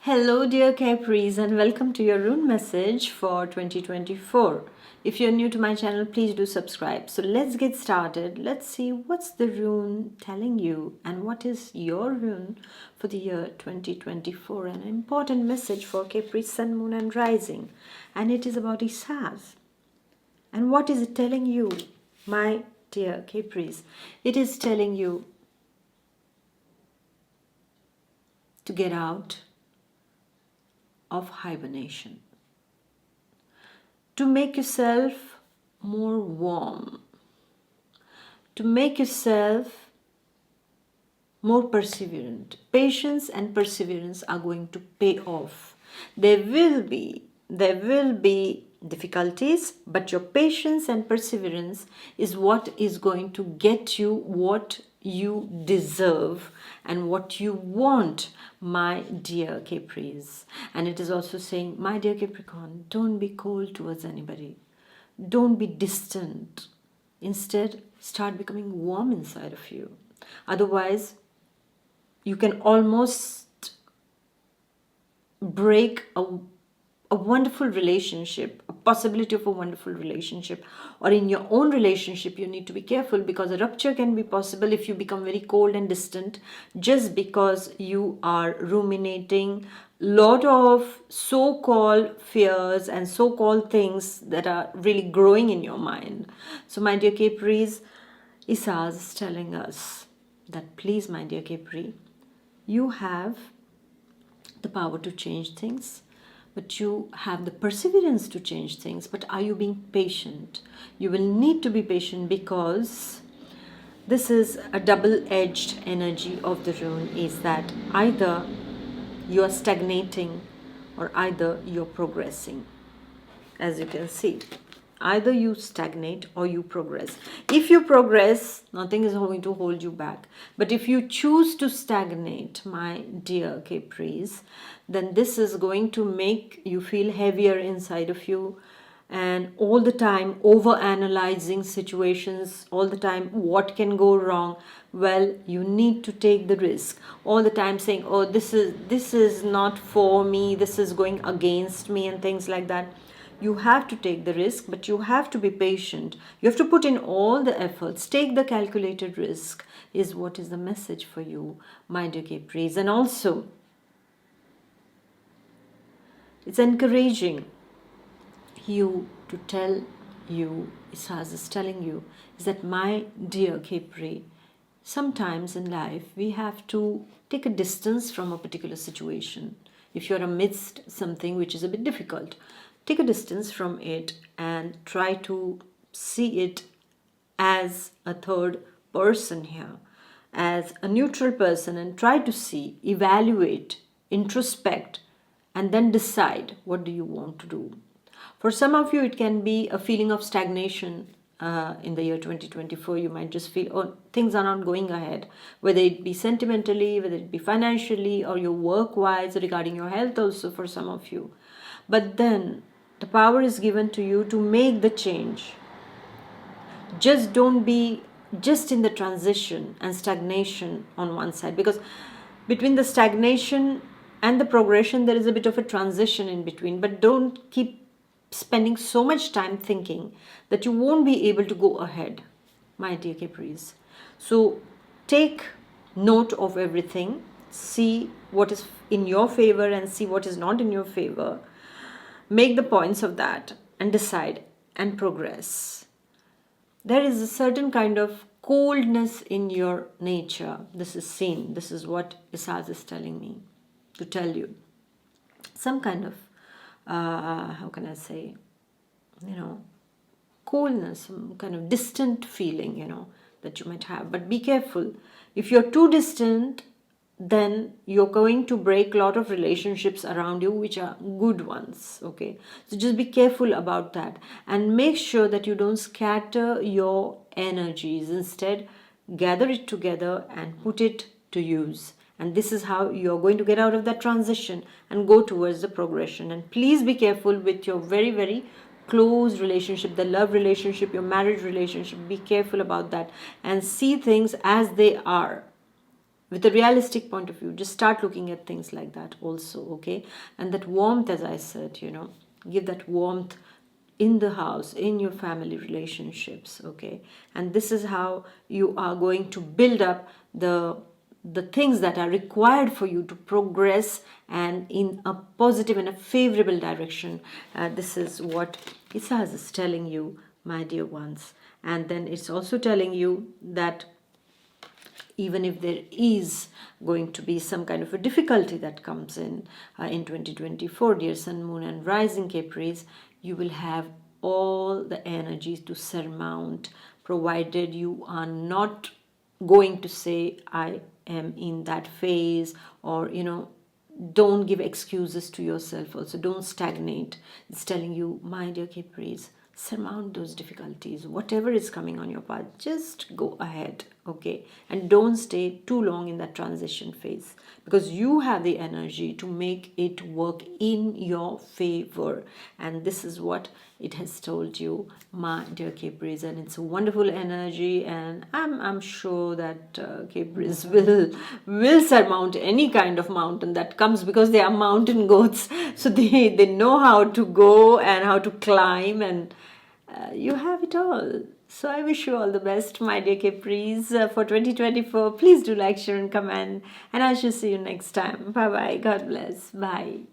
Hello, dear Capris, and welcome to your rune message for 2024. If you're new to my channel, please do subscribe. So let's get started. Let's see what's the rune telling you and what is your rune for the year 2024. An important message for Capri, Sun, Moon, and Rising, and it is about Isaz. And what is it telling you, my dear Capris? It is telling you to get out of hibernation, to make yourself more warm, to make yourself more perseverant. Patience and perseverance are going to pay off. There will be difficulties, but your patience and perseverance is what is going to get you what you deserve and what you want, my dear Capris. And it is also saying, my dear Capricorn, don't be cold towards anybody. Don't be distant. Instead, start becoming warm inside of you. Otherwise, you can almost break a wonderful relationship, a possibility of a wonderful relationship, or in your own relationship. You need to be careful because a rupture can be possible if you become very cold and distant just because you are ruminating lot of so-called fears and so-called things that are really growing in your mind. So my dear Capris, Isaz is telling us that please, my dear Capri, you have the power to change things, but you have the perseverance to change things. But are you being patient? You will need to be patient because this is a double-edged energy of the rune, is that either you are stagnating or either you're progressing. As you can see, either you stagnate or you progress. If you progress, nothing is going to hold you back. But if you choose to stagnate, my dear Capris, then this is going to make you feel heavier inside of you, and all the time over analyzing situations, all the time what can go wrong. Well, you need to take the risk. All the time saying, oh, this is not for me, this is going against me, and things like that. You have to take the risk, but you have to be patient. You have to put in all the efforts. Take the calculated risk is what is the message for you, my dear Capris. And also, it's encouraging you to tell you, Isaz is telling you, is that my dear Capri, sometimes in life we have to take a distance from a particular situation. If you're amidst something which is a bit difficult, take a distance from it and try to see it as a third person here, as a neutral person, and try to see, evaluate, introspect, and then decide what do you want to do. For some of you, it can be a feeling of stagnation. In the year 2024, you might just feel, oh, things are not going ahead, whether it be sentimentally, whether it be financially, or your work-wise, regarding your health also for some of you. But then the power is given to you to make the change. Just don't be just in the transition and stagnation on one side, because between the stagnation and the progression there is a bit of a transition in between. But don't keep spending so much time thinking that you won't be able to go ahead, my dear Capris. So take note of everything, see what is in your favor and see what is not in your favor. Make the points of that and decide and progress. There is a certain kind of coldness in your nature. This is seen. This is what Isaz is telling me to tell you. Some kind of, how can I say, coldness, some kind of distant feeling, that you might have. But be careful. If you're too distant, then you're going to break a lot of relationships around you which are good ones. Okay, so just be careful about that and make sure that you don't scatter your energies. Instead, gather it together and put it to use. And this is how you're going to get out of that transition and go towards the progression. And please be careful with your very, very close relationship, the love relationship, your marriage relationship. Be careful about that and see things as they are. with a realistic point of view. Just start looking at things like that also, okay? And that warmth, as I said, give that warmth in the house, in your family relationships, okay? And this is how you are going to build up the things that are required for you to progress and in a positive and a favorable direction. This is what Isahas is telling you, my dear ones. And then it's also telling you that even if there is going to be some kind of a difficulty that comes in 2024, dear Sun, Moon, and Rising Capris, you will have all the energies to surmount, provided you are not going to say, I am in that phase, or, don't give excuses to yourself also. Don't stagnate. It's telling you, my dear Capris, surmount those difficulties. Whatever is coming on your path, just go ahead, okay? And don't stay too long in that transition phase, because you have the energy to make it work in your favor. And this is what it has told you, my dear Capris, and it's a wonderful energy. And I'm sure that Capris will surmount any kind of mountain that comes, because they are mountain goats, so they know how to go and how to climb, and you have it all. So I wish you all the best, my dear Capris, for 2024. Please do like, share, and comment, and I shall see you next time. Bye bye. God bless. Bye.